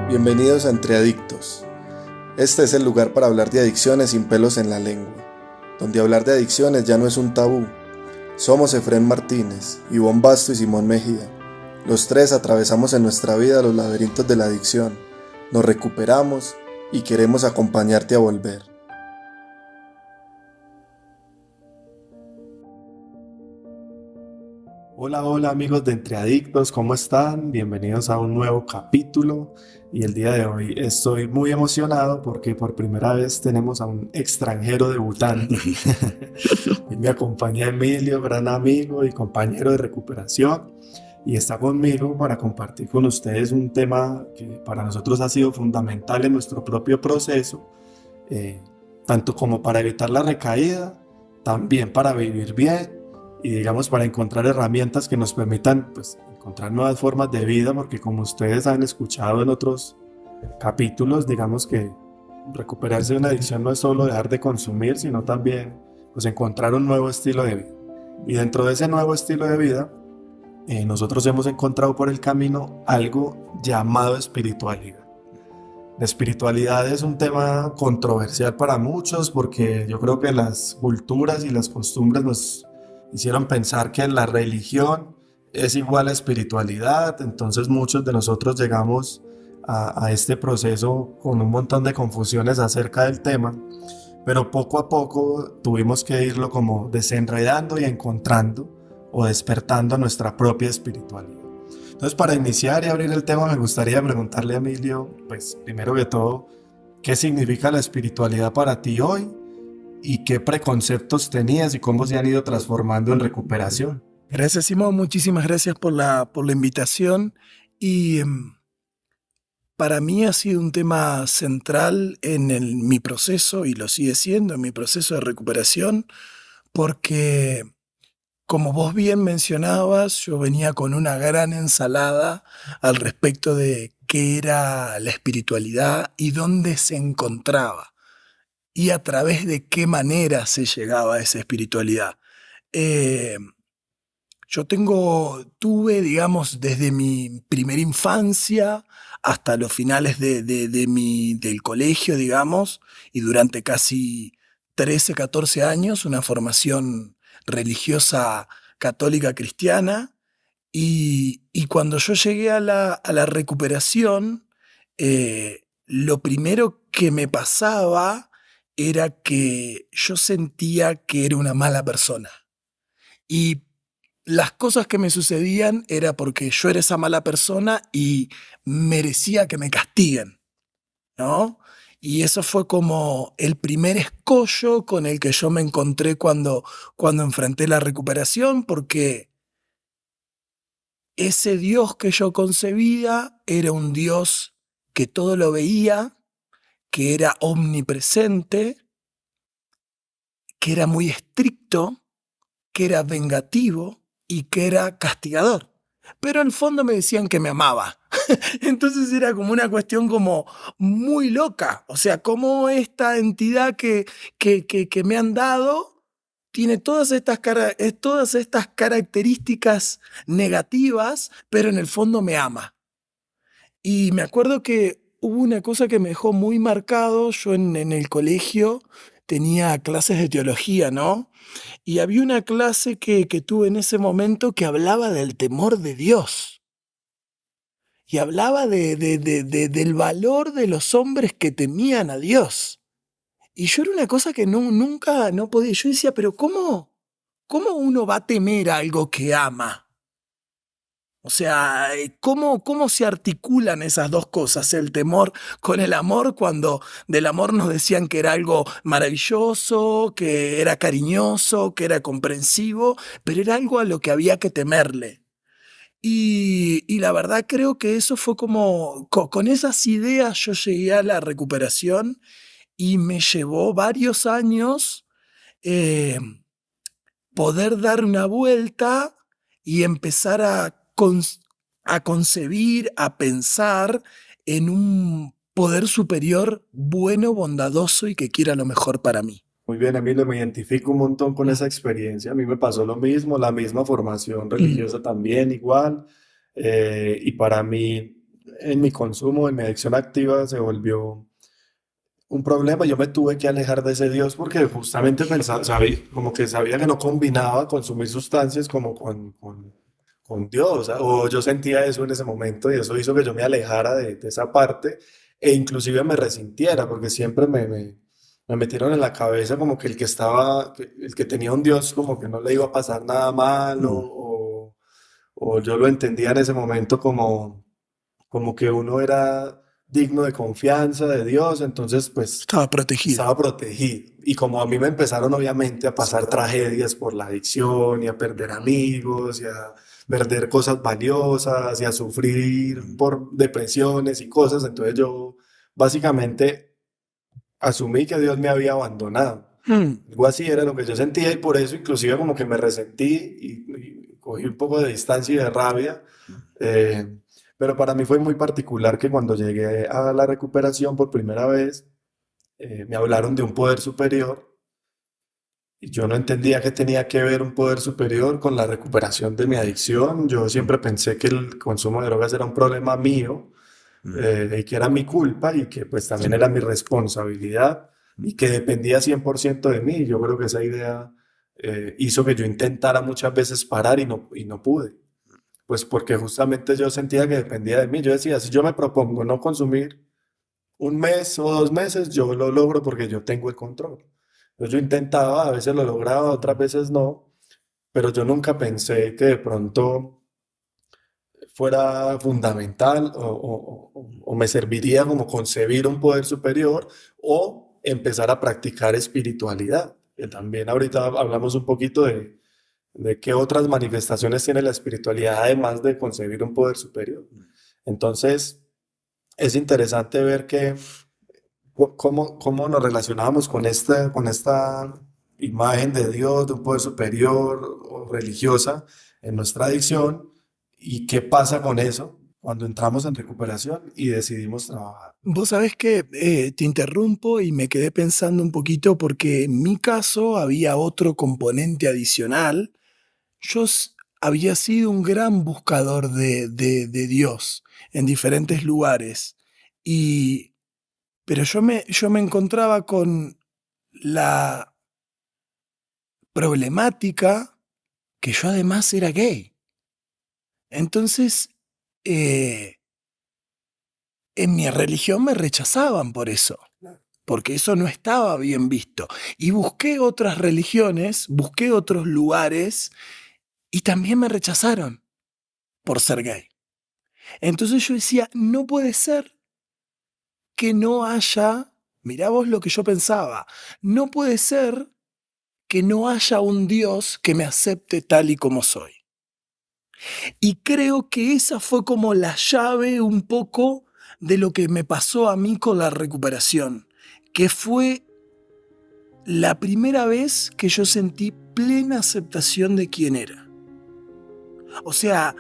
Bienvenidos a Entre Adictos. Este es el lugar para hablar de adicciones sin pelos en la lengua, donde hablar de adicciones ya no es un tabú. Somos Efrén Martínez, Ivonne Basto y Simón Mejía. Los tres atravesamos en nuestra vida los laberintos de la adicción, nos recuperamos y queremos acompañarte a volver. Hola amigos de Entre Adictos, ¿cómo están? Bienvenidos a un nuevo capítulo y el día de hoy estoy muy emocionado porque por primera vez tenemos a un extranjero debutante. Y me acompaña Emilio, gran amigo y compañero de recuperación, y está conmigo para compartir con ustedes un tema que para nosotros ha sido fundamental en nuestro propio proceso, eh, tanto como para evitar la recaída, también para vivir bien y digamos para encontrar herramientas que nos permitan pues encontrar nuevas formas de vida, porque como ustedes han escuchado en otros capítulos, digamos que recuperarse de una adicción no es solo dejar de consumir, sino también pues encontrar un nuevo estilo de vida. Y dentro de ese nuevo estilo de vida, nosotros hemos encontrado por el camino algo llamado espiritualidad. La espiritualidad es un tema controversial para muchos porque yo creo que las culturas y las costumbres nos hicieron pensar que la religión es igual a espiritualidad. Entonces muchos de nosotros llegamos a este proceso con un montón de confusiones acerca del tema, pero poco a poco tuvimos que irlo como desenredando y encontrando o despertando nuestra propia espiritualidad. Entonces, para iniciar y abrir el tema, me gustaría preguntarle a Emilio, pues primero que todo, ¿qué significa la espiritualidad para ti hoy? ¿Y qué preconceptos tenías y cómo se han ido transformando en recuperación? Gracias, Simón. Muchísimas gracias por la invitación. Y para mí ha sido un tema central en mi proceso, y lo sigue siendo en mi proceso de recuperación, porque, como vos bien mencionabas, yo venía con una gran ensalada al respecto de qué era la espiritualidad y dónde se encontraba, y a través de qué manera se llegaba a esa espiritualidad. Eh, Yo tuve, digamos, desde mi primera infancia hasta los finales del colegio, digamos, y durante casi 13, 14 años, una formación religiosa católica cristiana. Y cuando yo llegué a la recuperación, lo primero que me pasaba era que yo sentía que era una mala persona. Y las cosas que me sucedían era porque yo era esa mala persona y merecía que me castiguen, ¿no? Y eso fue como el primer escollo con el que yo me encontré cuando enfrenté la recuperación, porque ese Dios que yo concebía era un Dios que todo lo veía, que era omnipresente, que era muy estricto, que era vengativo y que era castigador. Pero en el fondo me decían que me amaba. Entonces era como una cuestión como muy loca. O sea, cómo esta entidad que me han dado tiene todas estas características negativas, pero en el fondo me ama. Y me acuerdo que hubo una cosa que me dejó muy marcado. Yo en el colegio tenía clases de teología, ¿no? Y había una clase que tuve en ese momento que hablaba del temor de Dios. Y hablaba del valor de los hombres que temían a Dios. Y yo era una cosa que nunca no podía. Yo decía, pero ¿cómo uno va a temer algo que ama? O sea, ¿cómo se articulan esas dos cosas, el temor con el amor, cuando del amor nos decían que era algo maravilloso, que era cariñoso, que era comprensivo, pero era algo a lo que había que temerle? Y la verdad creo que eso fue como, con esas ideas yo llegué a la recuperación, y me llevó varios años eh, poder dar una vuelta y empezar a concebir, a pensar en un poder superior bueno, bondadoso y que quiera lo mejor para mí. Muy bien, Emilio, me identifico un montón con esa experiencia. A mí me pasó lo mismo, la misma formación religiosa también igual. Y para mí en mi consumo, en mi adicción activa, se volvió un problema. Yo me tuve que alejar de ese Dios porque justamente pensaba, como que sabía que no combinaba consumir sustancias como con Dios, o yo sentía eso en ese momento y eso hizo que yo me alejara de esa parte e inclusive me resintiera porque siempre me metieron en la cabeza como que el que tenía un Dios como que no le iba a pasar nada malo o yo lo entendía en ese momento como que uno era digno de confianza de Dios, entonces pues Estaba protegido. estaba protegido. Y como a mí me empezaron obviamente a pasar tragedias por la adicción y a perder amigos y a perder cosas valiosas y a sufrir por depresiones y cosas, entonces yo básicamente asumí que Dios me había abandonado. Mm. Algo así era lo que yo sentía y por eso inclusive como que me resentí y cogí un poco de distancia y de rabia. eh, pero para mí fue muy particular que cuando llegué a la recuperación por primera vez, me hablaron de un poder superior y yo no entendía qué tenía que ver un poder superior con la recuperación de mi adicción. Yo siempre pensé que el consumo de drogas era un problema mío y que era mi culpa y que pues también era mi responsabilidad y que dependía 100% de mí. Yo creo que esa idea hizo que yo intentara muchas veces parar y no pude. Pues porque justamente yo sentía que dependía de mí. Yo decía, si yo me propongo no consumir un mes o 2 meses, yo lo logro porque yo tengo el control. Entonces yo intentaba, a veces lo lograba, otras veces no, pero yo nunca pensé que de pronto fuera fundamental o me serviría como concebir un poder superior o empezar a practicar espiritualidad. Que también ahorita hablamos un poquito de qué otras manifestaciones tiene la espiritualidad además de concebir un poder superior. Entonces, es interesante ver que cómo nos relacionamos con esta imagen de Dios, de un poder superior o religiosa en nuestra adicción y qué pasa con eso cuando entramos en recuperación y decidimos trabajar. Vos sabés que te interrumpo y me quedé pensando un poquito porque en mi caso había otro componente adicional. Había sido un gran buscador de Dios en diferentes lugares, y, pero yo me encontraba con la problemática que yo además era gay. Entonces, eh, en mi religión me rechazaban por eso, porque eso no estaba bien visto. Y busqué otras religiones, busqué otros lugares y también me rechazaron por ser gay. Entonces yo decía, no puede ser que no haya, mirá vos lo que yo pensaba, no puede ser que no haya un Dios que me acepte tal y como soy. Y creo que esa fue como la llave un poco de lo que me pasó a mí con la recuperación, que fue la primera vez que yo sentí plena aceptación de quién era. O sea,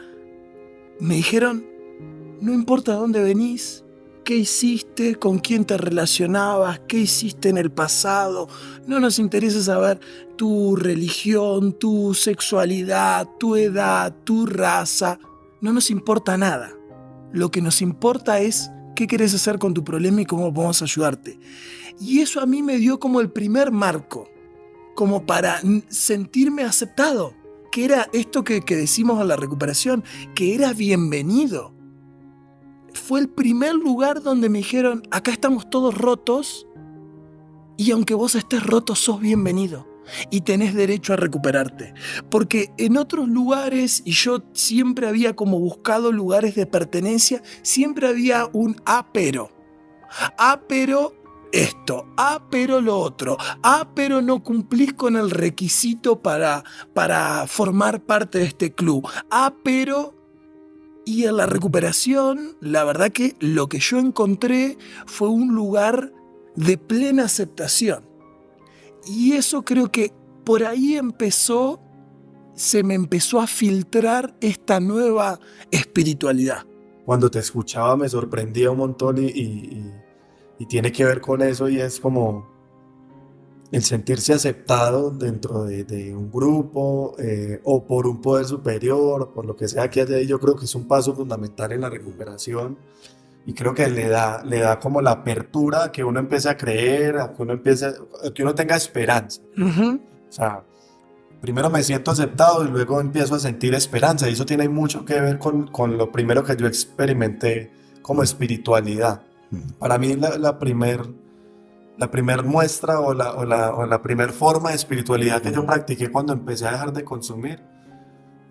me dijeron, no importa dónde venís, qué hiciste, con quién te relacionabas, qué hiciste en el pasado, no nos interesa saber tu religión, tu sexualidad, tu edad, tu raza, no nos importa nada. Lo que nos importa es qué querés hacer con tu problema y cómo podemos ayudarte. Y eso a mí me dio como el primer marco, como para sentirme aceptado, que era esto que decimos en la recuperación, que era bienvenido. Fue el primer lugar donde me dijeron, acá estamos todos rotos y aunque vos estés roto sos bienvenido y tenés derecho a recuperarte. Porque en otros lugares, y yo siempre había como buscado lugares de pertenencia, siempre había un pero esto, pero lo otro, pero no cumplís con el requisito para formar parte de este club, pero... Y en la recuperación, la verdad que lo que yo encontré fue un lugar de plena aceptación. Y eso creo que por ahí se me empezó a filtrar esta nueva espiritualidad. Cuando te escuchaba me sorprendía un montón y tiene que ver con eso y es como el sentirse aceptado dentro de un grupo o por un poder superior o por lo que sea que haya ahí, yo creo que es un paso fundamental en la recuperación y creo que le da como la apertura a que uno empiece a creer, a que uno tenga esperanza. Ujú. O sea, primero me siento aceptado y luego empiezo a sentir esperanza y eso tiene mucho que ver con lo primero que yo experimenté como espiritualidad. Para mí la primer muestra o la primer forma de espiritualidad que yo practiqué cuando empecé a dejar de consumir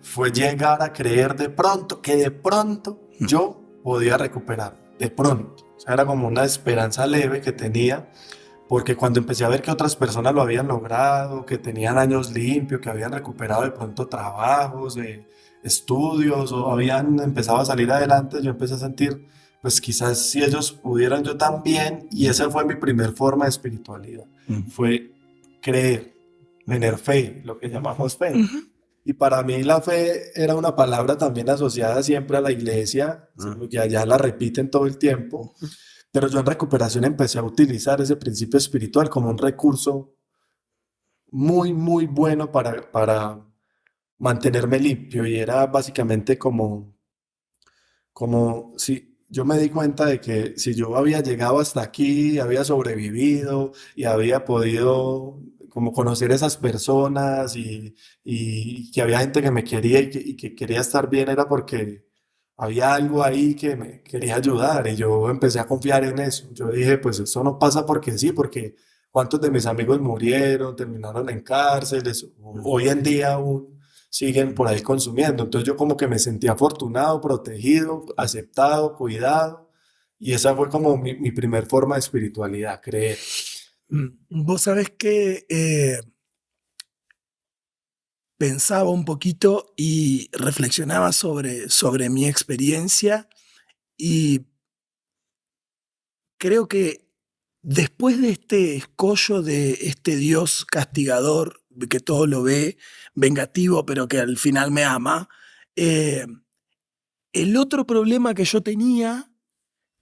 fue llegar a creer de pronto que de pronto yo podía recuperar, de pronto. O sea, era como una esperanza leve que tenía, porque cuando empecé a ver que otras personas lo habían logrado, que tenían años limpios, que habían recuperado de pronto trabajos, estudios o habían empezado a salir adelante, yo empecé a sentir, pues quizás si ellos pudieran, yo también, y esa fue mi primer forma de espiritualidad, fue creer, tener fe, lo que llamamos fe. Ujú. Y para mí la fe era una palabra también asociada siempre a la iglesia, que allá la repiten todo el tiempo, pero yo en recuperación empecé a utilizar ese principio espiritual como un recurso muy, muy bueno para mantenerme limpio y era básicamente como si yo me di cuenta de que si yo había llegado hasta aquí, había sobrevivido y había podido como conocer esas personas y que había gente que me quería y que quería estar bien, era porque había algo ahí que me quería ayudar y yo empecé a confiar en eso. Yo dije, pues eso no pasa porque sí, porque cuántos de mis amigos murieron, terminaron en cárceles, hoy en día aún siguen por ahí consumiendo. Entonces yo como que me sentí afortunado, protegido, aceptado, cuidado. Y esa fue como mi primer forma de espiritualidad, creer. Vos sabés que pensaba un poquito y reflexionaba sobre mi experiencia y creo que después de este escollo de este Dios castigador, que todo lo ve, vengativo, pero que al final me ama, eh, el otro problema que yo tenía,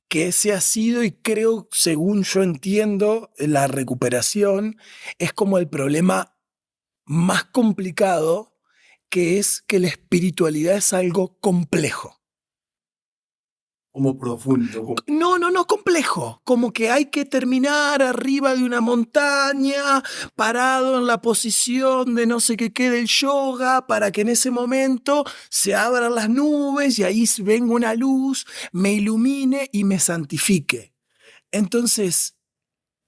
que ese ha sido, y creo, según yo entiendo, la recuperación, es como el problema más complicado, que es que la espiritualidad es algo complejo. Como profundo. No, complejo. Como que hay que terminar arriba de una montaña, parado en la posición de no sé qué del yoga, para que en ese momento se abran las nubes y ahí venga una luz, me ilumine y me santifique. Entonces,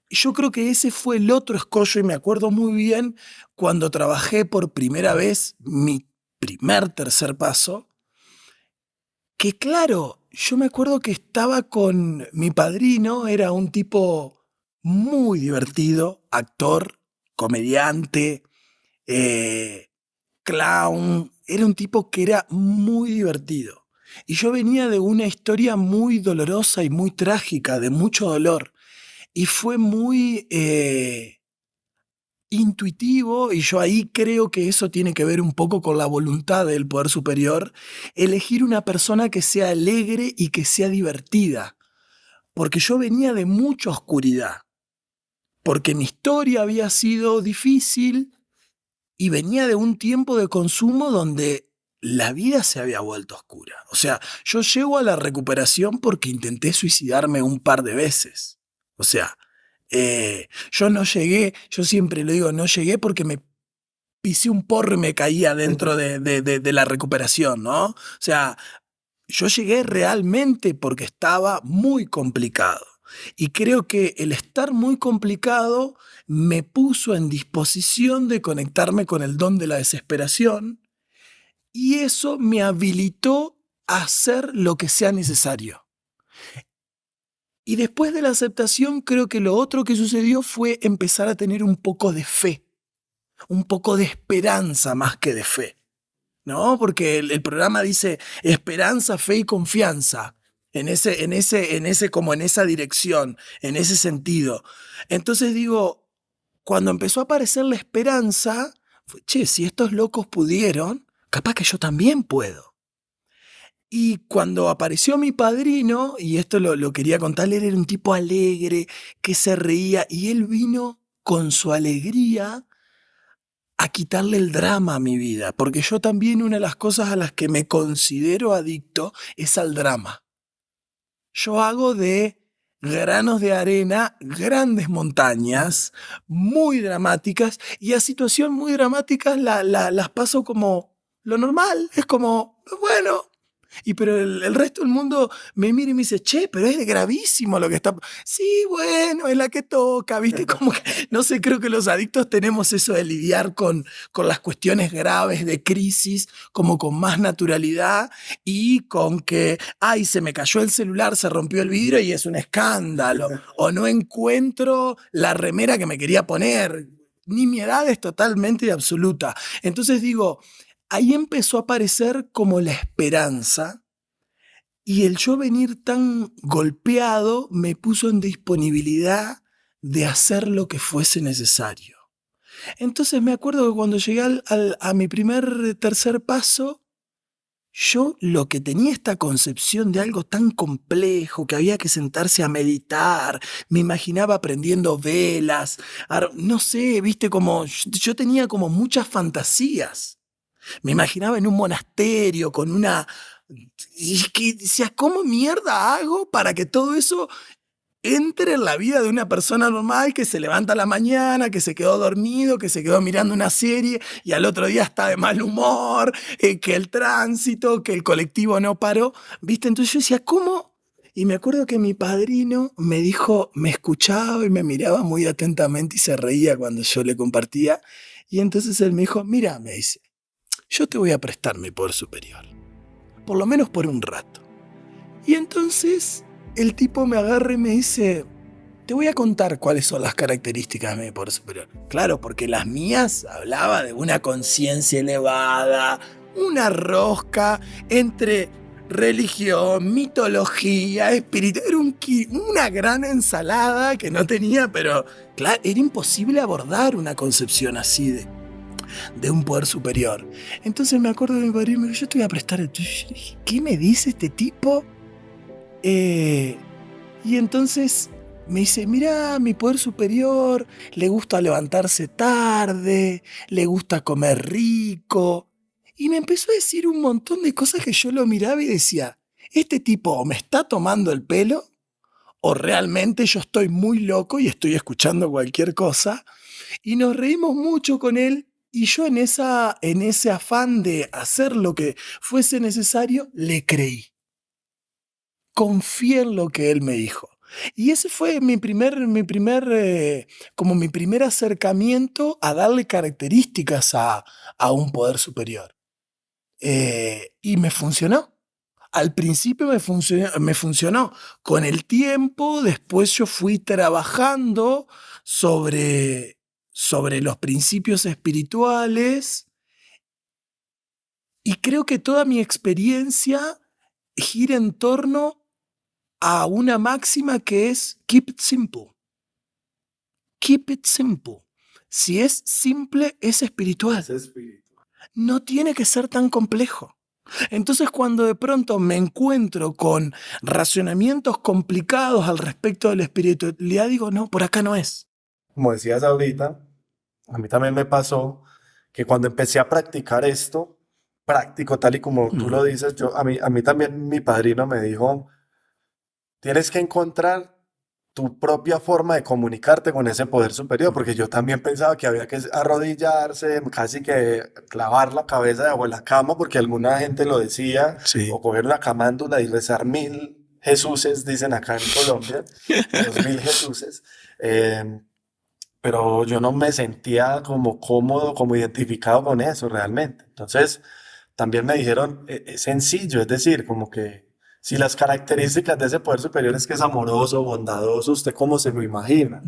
yo creo que ese fue el otro escollo y me acuerdo muy bien cuando trabajé por primera vez mi tercer paso, que claro, yo me acuerdo que estaba con mi padrino, era un tipo muy divertido, actor, comediante, eh, clown, era un tipo que era muy divertido. Y yo venía de una historia muy dolorosa y muy trágica, de mucho dolor. Y fue muy intuitivo, y yo ahí creo que eso tiene que ver un poco con la voluntad del poder superior, elegir una persona que sea alegre y que sea divertida, porque yo venía de mucha oscuridad, porque mi historia había sido difícil y venía de un tiempo de consumo donde la vida se había vuelto oscura. O sea, yo llego a la recuperación porque intenté suicidarme un par de veces. O sea, yo no llegué, yo siempre lo digo, no llegué porque me pisé un porro y me caía dentro de la recuperación, ¿no? O sea, yo llegué realmente porque estaba muy complicado. Y creo que el estar muy complicado me puso en disposición de conectarme con el don de la desesperación y eso me habilitó a hacer lo que sea necesario. Y después de la aceptación, creo que lo otro que sucedió fue empezar a tener un poco de fe, un poco de esperanza más que de fe, ¿no? Porque el programa dice esperanza, fe y confianza. Como en esa dirección, en ese sentido. Entonces digo, cuando empezó a aparecer la esperanza, fue, che, si estos locos pudieron, capaz que yo también puedo. Y cuando apareció mi padrino, y esto lo quería contarle, él era un tipo alegre, que se reía, y él vino con su alegría a quitarle el drama a mi vida, porque yo también una de las cosas a las que me considero adicto es al drama. Yo hago de granos de arena grandes montañas muy dramáticas y a situaciones muy dramáticas las paso como lo normal, es como, bueno. Pero el resto del mundo me mira y me dice, che, pero es gravísimo lo que está... Sí, bueno, es la que toca, ¿viste? Como que, no sé, creo que los adictos tenemos eso de lidiar con las cuestiones graves de crisis, como con más naturalidad y con que, ay, se me cayó el celular, se rompió el vidrio y es un escándalo. O no encuentro la remera que me quería poner. Ni mi edad es totalmente absoluta. Entonces digo... Ahí empezó a aparecer como la esperanza y el yo venir tan golpeado me puso en disponibilidad de hacer lo que fuese necesario. Entonces me acuerdo que cuando llegué a mi tercer paso, yo lo que tenía esta concepción de algo tan complejo que había que sentarse a meditar, me imaginaba prendiendo velas, no sé, viste, como yo tenía como muchas fantasías. Me imaginaba en un monasterio con una... Y que decía, ¿cómo mierda hago para que todo eso entre en la vida de una persona normal que se levanta a la mañana, que se quedó dormido, que se quedó mirando una serie y al otro día está de mal humor, que el tránsito, que el colectivo no paró? ¿Viste? Entonces yo decía, ¿cómo? Y me acuerdo que mi padrino me dijo, me escuchaba y me miraba muy atentamente y se reía cuando yo le compartía. Y entonces él me dijo, mira, me dice, yo te voy a prestar mi poder superior, por lo menos por un rato. Y entonces el tipo me agarra y me dice, te voy a contar cuáles son las características de mi poder superior. Claro, porque las mías hablaba de una conciencia elevada, una rosca entre religión, mitología, espíritu. Era una gran ensalada que no tenía, pero claro, era imposible abordar una concepción así de un poder superior. Entonces me acuerdo de mi padre y me dijo, yo te voy a prestar el tuyo. Yo dije, ¿qué me dice este tipo? Y entonces me dice, mira, mi poder superior le gusta levantarse tarde, le gusta comer rico. Y me empezó a decir un montón de cosas que yo lo miraba y decía, este tipo o me está tomando el pelo o realmente yo estoy muy loco y estoy escuchando cualquier cosa. Y nos reímos mucho con él. Y yo en ese afán de hacer lo que fuese necesario, le creí. Confié en lo que él me dijo. Y ese fue mi primer acercamiento a darle características a un poder superior. Y me funcionó. Al principio me funcionó. Con el tiempo, después yo fui trabajando sobre los principios espirituales y creo que toda mi experiencia gira en torno a una máxima que es keep it simple. Keep it simple. Si es simple, es espiritual. No tiene que ser tan complejo. Entonces cuando de pronto me encuentro con racionamientos complicados al respecto de la espiritualidad, digo, no, por acá no es. Como decías ahorita, a mí también me pasó que cuando empecé a practicar esto, práctico tal y como tú lo dices, a mí también mi padrino me dijo, tienes que encontrar tu propia forma de comunicarte con ese poder superior, porque yo también pensaba que había que arrodillarse, casi que clavar la cabeza debajo de la cama, porque alguna gente lo decía, Sí. o coger una camándula y rezar 1000 Jesuses, dicen acá en Colombia, 2000 Jesuses. Pero yo no me sentía como cómodo, como identificado con eso realmente. Entonces, también me dijeron, es sencillo, es decir, como que si las características de ese poder superior es que es amoroso, bondadoso, ¿usted cómo se lo imagina?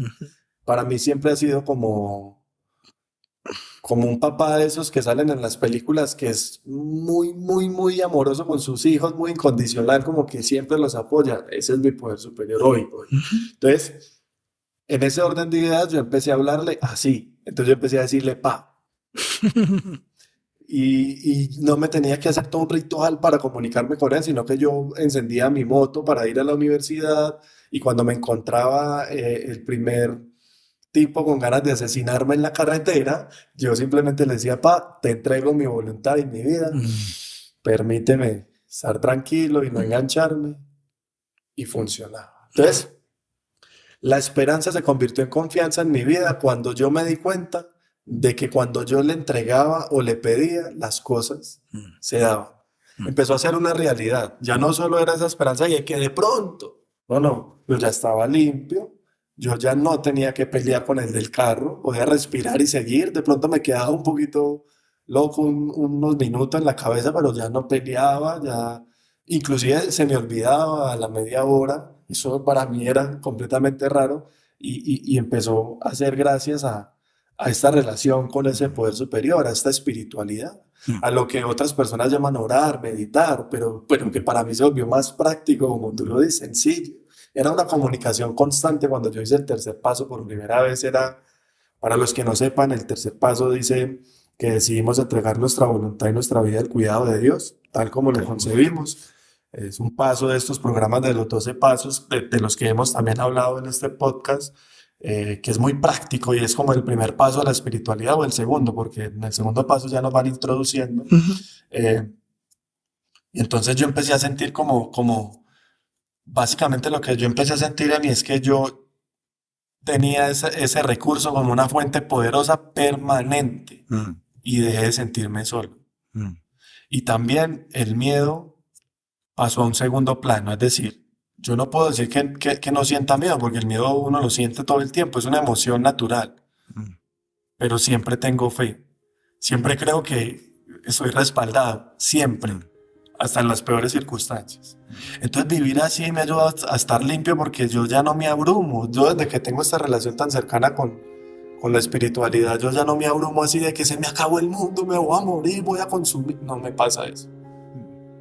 Para mí siempre ha sido como un papá de esos que salen en las películas que es muy, muy, muy amoroso con sus hijos, muy incondicional, como que siempre los apoya. Ese es mi poder superior hoy. Entonces, en ese orden de ideas yo empecé a hablarle así. Entonces yo empecé a decirle pa. Y no me tenía que hacer todo un ritual para comunicarme con él, sino que yo encendía mi moto para ir a la universidad y cuando me encontraba el primer tipo con ganas de asesinarme en la carretera, yo simplemente le decía, pa, te entrego mi voluntad y mi vida, permíteme estar tranquilo y no engancharme, y funcionaba. Entonces, la esperanza se convirtió en confianza en mi vida cuando yo me di cuenta de que cuando yo le entregaba o le pedía, las cosas se daban. Empezó a ser una realidad. Ya no solo era esa esperanza y que de pronto, no, yo ya estaba limpio, yo ya no tenía que pelear con el del carro, podía respirar y seguir. De pronto me quedaba un poquito loco unos minutos en la cabeza, pero ya no peleaba, ya inclusive se me olvidaba a la media hora. Eso para mí era completamente raro y empezó a ser gracias a esta relación con ese poder superior, a esta espiritualidad, a lo que otras personas llaman orar, meditar, pero que para mí se volvió más práctico, como tú lo dices, sencillo. Era una comunicación constante. Cuando yo hice el tercer paso por primera vez, era, para los que no sepan, el tercer paso dice que decidimos entregar nuestra voluntad y nuestra vida al cuidado de Dios, tal como lo concebimos. Es un paso de estos programas de los 12 pasos, de los que hemos también hablado en este podcast, que es muy práctico y es como el primer paso a la espiritualidad o el segundo, porque en el segundo paso ya nos van introduciendo. Eh, y entonces yo empecé a sentir básicamente lo que yo empecé a sentir en mí es que yo tenía ese recurso como una fuente poderosa permanente y dejé de sentirme solo. Y también el miedo pasó a un segundo plano, es decir, yo no puedo decir que no sienta miedo, porque el miedo uno lo siente todo el tiempo, es una emoción natural, pero siempre tengo fe, siempre creo que estoy respaldado, siempre, hasta en las peores circunstancias. Entonces vivir así me ayuda a estar limpio porque yo ya no me abrumo. Yo desde que tengo esta relación tan cercana con la espiritualidad, yo ya no me abrumo así de que se me acabó el mundo, me voy a morir, voy a consumir. No me pasa eso.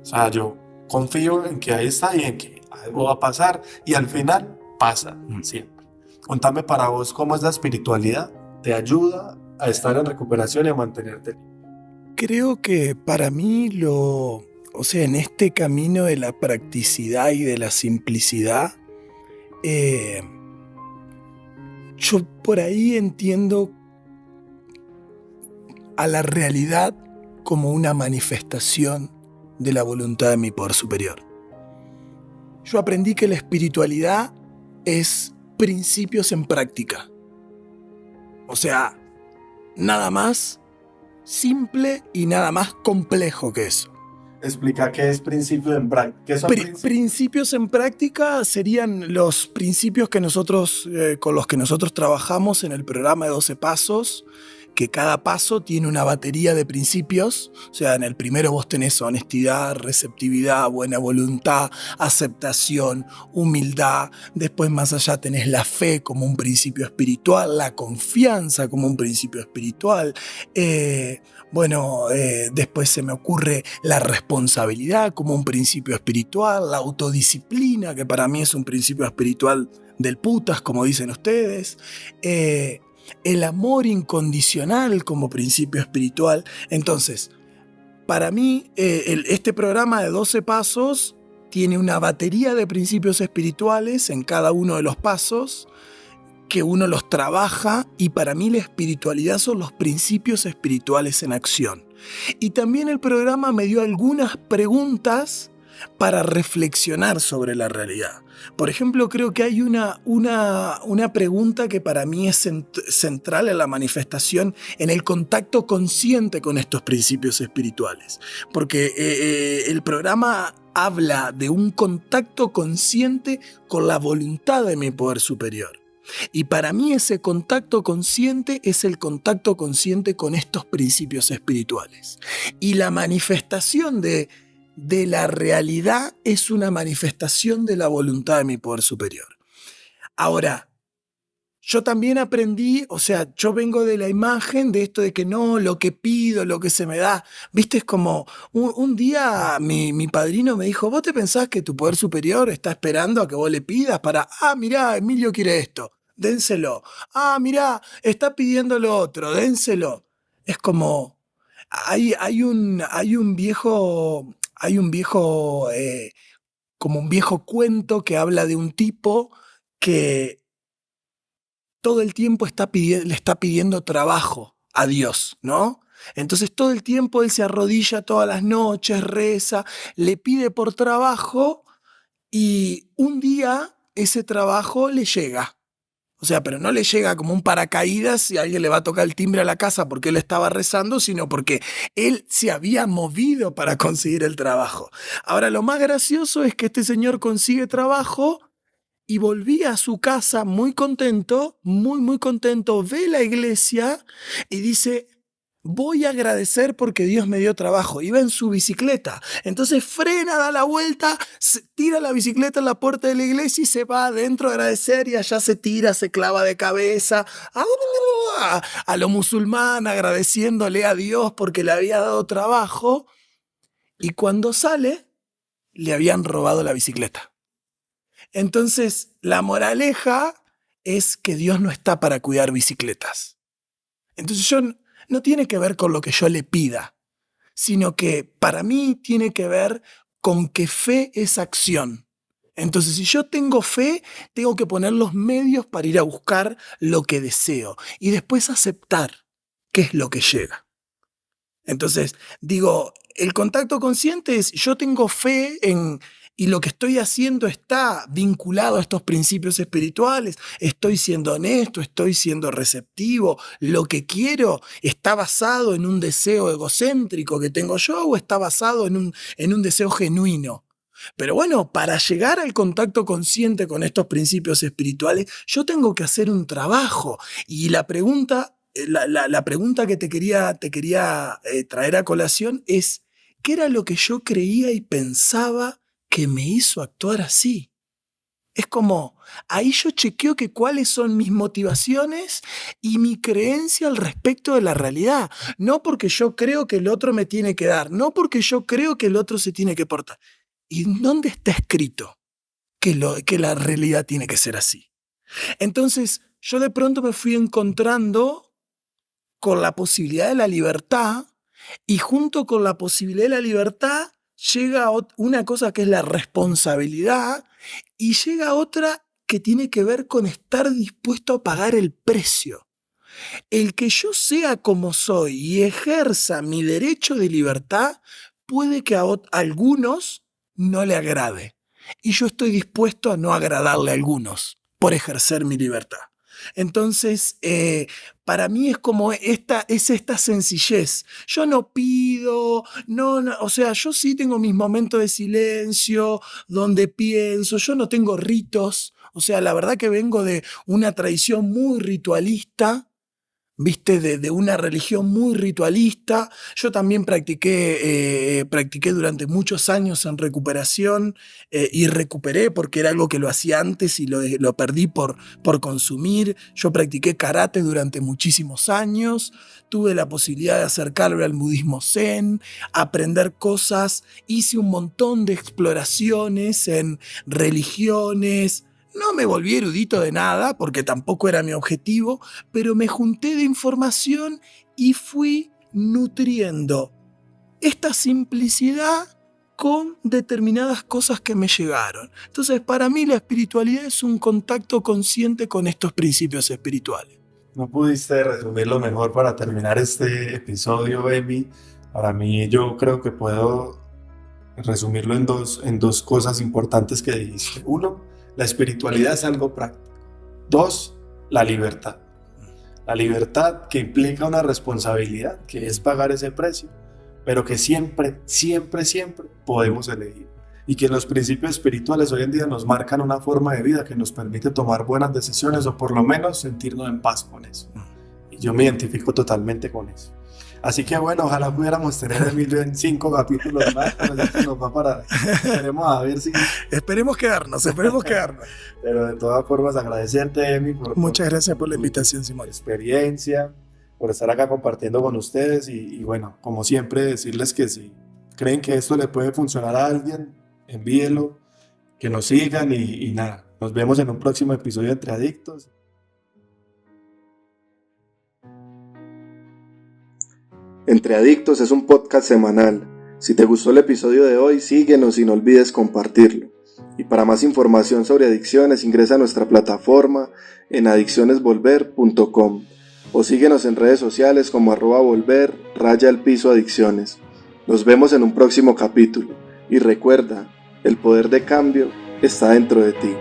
O sea, yo confío en que ahí está y en que algo va a pasar y al final pasa siempre. Contame para vos cómo es la espiritualidad. ¿Te ayuda a estar en recuperación y a mantenerte limpio? Creo que para mí o sea, en este camino de la practicidad y de la simplicidad, yo por ahí entiendo a la realidad como una manifestación de la voluntad de mi poder superior. Yo aprendí que la espiritualidad es principios en práctica. O sea, nada más simple y nada más complejo que eso. Explica qué es principio en práctica. ¿Qué son Principios en práctica serían los principios que con los que nosotros trabajamos en el programa de 12 pasos, que cada paso tiene una batería de principios. O sea, en el primero vos tenés honestidad, receptividad, buena voluntad, aceptación, humildad. Después más allá tenés la fe como un principio espiritual, la confianza como un principio espiritual. Después se me ocurre la responsabilidad como un principio espiritual, la autodisciplina, que para mí es un principio espiritual del putas, como dicen ustedes. El amor incondicional como principio espiritual. Entonces, para mí, este programa de 12 pasos tiene una batería de principios espirituales en cada uno de los pasos, que uno los trabaja, y para mí la espiritualidad son los principios espirituales en acción. Y también el programa me dio algunas preguntas para reflexionar sobre la realidad. Por ejemplo, creo que hay una pregunta que para mí es central en la manifestación, en el contacto consciente con estos principios espirituales. Porque el programa habla de un contacto consciente con la voluntad de mi poder superior. Y para mí ese contacto consciente es el contacto consciente con estos principios espirituales. Y la manifestación de la realidad es una manifestación de la voluntad de mi poder superior. Ahora, yo también aprendí, o sea, yo vengo de la imagen de esto de que no, lo que pido, lo que se me da. Viste, es como un día mi padrino me dijo, ¿vos te pensás que tu poder superior está esperando a que vos le pidas para, mirá, Emilio quiere esto, dénselo. Mirá, está pidiendo lo otro, dénselo. Es como, hay un viejo, como un viejo cuento que habla de un tipo que todo el tiempo le está pidiendo trabajo a Dios, ¿no? Entonces todo el tiempo él se arrodilla todas las noches, reza, le pide por trabajo y un día ese trabajo le llega. O sea, pero no le llega como un paracaídas y alguien le va a tocar el timbre a la casa porque él estaba rezando, sino porque él se había movido para conseguir el trabajo. Ahora, lo más gracioso es que este señor consigue trabajo y volvía a su casa muy contento, muy contento, ve la iglesia y dice: voy a agradecer porque Dios me dio trabajo. Iba en su bicicleta. Entonces frena, da la vuelta, tira la bicicleta en la puerta de la iglesia y se va adentro a agradecer y allá se tira, se clava de cabeza a lo musulmán, agradeciéndole a Dios porque le había dado trabajo. Y cuando sale, le habían robado la bicicleta. Entonces, la moraleja es que Dios no está para cuidar bicicletas. Entonces no tiene que ver con lo que yo le pida, sino que para mí tiene que ver con que fe es acción. Entonces, si yo tengo fe, tengo que poner los medios para ir a buscar lo que deseo y después aceptar qué es lo que llega. Entonces, digo, el contacto consciente es: yo tengo fe y lo que estoy haciendo está vinculado a estos principios espirituales, estoy siendo honesto, estoy siendo receptivo, lo que quiero está basado en un deseo egocéntrico que tengo yo o está basado en un deseo genuino. Pero bueno, para llegar al contacto consciente con estos principios espirituales, yo tengo que hacer un trabajo. Y la pregunta que te quería traer a colación es: ¿qué era lo que yo creía y pensaba que me hizo actuar así? Es como, ahí yo chequeo que cuáles son mis motivaciones y mi creencia al respecto de la realidad. No porque yo creo que el otro me tiene que dar, no porque yo creo que el otro se tiene que portar. ¿Y dónde está escrito que la realidad tiene que ser así? Entonces, yo de pronto me fui encontrando con la posibilidad de la libertad, y junto con la posibilidad de la libertad llega una cosa que es la responsabilidad, y llega otra que tiene que ver con estar dispuesto a pagar el precio. El que yo sea como soy y ejerza mi derecho de libertad puede que a algunos no le agrade, y yo estoy dispuesto a no agradarle a algunos por ejercer mi libertad. Entonces, para mí es como esta sencillez. Yo no pido, o sea, yo sí tengo mis momentos de silencio, donde pienso, yo no tengo ritos. O sea, la verdad que vengo de una tradición muy ritualista, ¿viste? De una religión muy ritualista. Yo también practiqué durante muchos años en recuperación, y recuperé porque era algo que lo hacía antes y lo perdí por consumir. Yo practiqué karate durante muchísimos años. Tuve la posibilidad de acercarme al budismo zen, aprender cosas. Hice un montón de exploraciones en religiones. No me volví erudito de nada, porque tampoco era mi objetivo, pero me junté de información y fui nutriendo esta simplicidad con determinadas cosas que me llegaron. Entonces, para mí la espiritualidad es un contacto consciente con estos principios espirituales. No pudiste resumirlo mejor para terminar este episodio, Emi. Para mí, yo creo que puedo resumirlo en dos cosas importantes que dijiste. Uno, la espiritualidad es algo práctico. Dos, la libertad. La libertad que implica una responsabilidad, que es pagar ese precio, pero que siempre podemos elegir. Y que los principios espirituales hoy en día nos marcan una forma de vida que nos permite tomar buenas decisiones o por lo menos sentirnos en paz con eso. Y yo me identifico totalmente con eso. Así que bueno, ojalá pudiéramos tener Emilio en 5 capítulos más, pero ya que nos va para... Esperemos a ver si... Esperemos quedarnos. Pero de todas formas, agradecerte, Emi, Muchas gracias por la invitación, Simón. Experiencia, por estar acá compartiendo con ustedes y bueno, como siempre, decirles que si creen que esto le puede funcionar a alguien, envíenlo, que nos sigan y nada, nos vemos en un próximo episodio de Entre Adictos. Entre Adictos es un podcast semanal. Si te gustó el episodio de hoy, síguenos y no olvides compartirlo. Y para más información sobre adicciones ingresa a nuestra plataforma en adiccionesvolver.com o síguenos en redes sociales como @volver_adicciones. Nos vemos en un próximo capítulo y recuerda, el poder de cambio está dentro de ti.